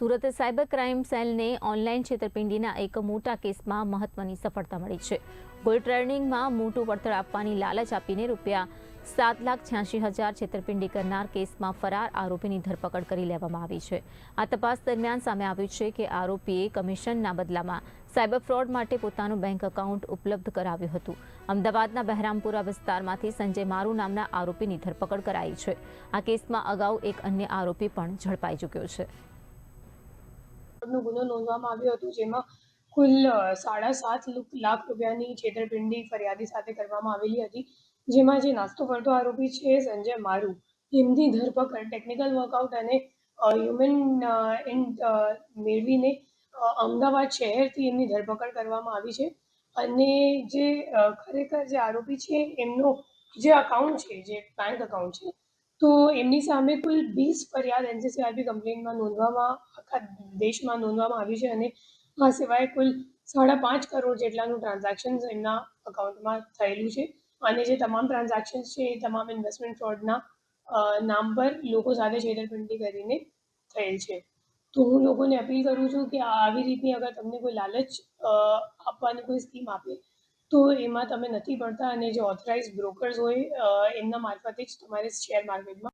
Surat cyber crime સેલને online છેતરપિંડીના એક મોટા કેસમાં મહત્વની સફળતા મળી છે। ગોલ્ડ ટ્રેડિંગમાં મોટું વળતર આપવાની લાલચ આપીને ₹7,86,000 છેતરપિંડી કરનાર કેસમાં ફરાર આરોપીની ધરપકડ કરી લેવામાં આવી છે। આ તપાસ દરમિયાન સામે આવ્યું છે કે આરોપીએ કમિશનના બદલામાં સાયબર ફ્રોડ માટે પોતાનું બેંક એકાઉન્ટ ઉપલબ્ધ કરાવ્યું હતું। અમદાવાદના બહેરામપુરા વિસ્તારમાંથી સંજય મારુ નામના આરોપીની ધરપકડ કરાઈ છે। આ કેસમાં અગાઉ એક અન્ય આરોપી પણ ઝડપાઈ ચૂક્યો છે। ગુનો નોંધવામાં આવ્યો હતો, જેમાં કુલ 7.5 લાખ રૂપિયાની છેતરપિંડી ફરિયાદી સાથે કરવામાં આવેલી હતી, જેમાં જે નાસ્તો ફરતો આરોપી છે સંજય મારુ, એમની ધરપકડ ટેકનિકલ વર્કઆઉટ અને હ્યુમન એન્ડ મેળવીને અમદાવાદ શહેરથી એમની ધરપકડ કરવામાં આવી છે। અને જે ખરેખર જે આરોપી છે એમનો જે અકાઉન્ટ છે, જે બેંક અકાઉન્ટ છે, તો એમની સામે કુલ 20 ફરિયાદ NCCRP કમ્પ્લેન્ટમાં આખા દેશમાં નોંધવામાં આવી છે। અને આ સિવાય કુલ 5.5 કરોડ જેટલાનું ટ્રાન્ઝેક્શન્સ એમના અકાઉન્ટમાં થયેલું છે। અને જે તમામ ટ્રાન્ઝેક્શન્સ છે એ તમામ ઇન્વેસ્ટમેન્ટ ફ્રોડના નામ પર લોકો સાથે છેતરપિંડી કરીને થયેલ છે। તો હું લોકોને અપીલ કરું છું કે આવી રીતની અગર તમને કોઈ લાલચ આપવાની કોઈ સ્કીમ આપે તો એમાં તમે નથી પડતા, અને જે ઓથોરાઇઝ બ્રોકર્સ હોય એમના મારફતે જ તમારે શેર માર્કેટમાં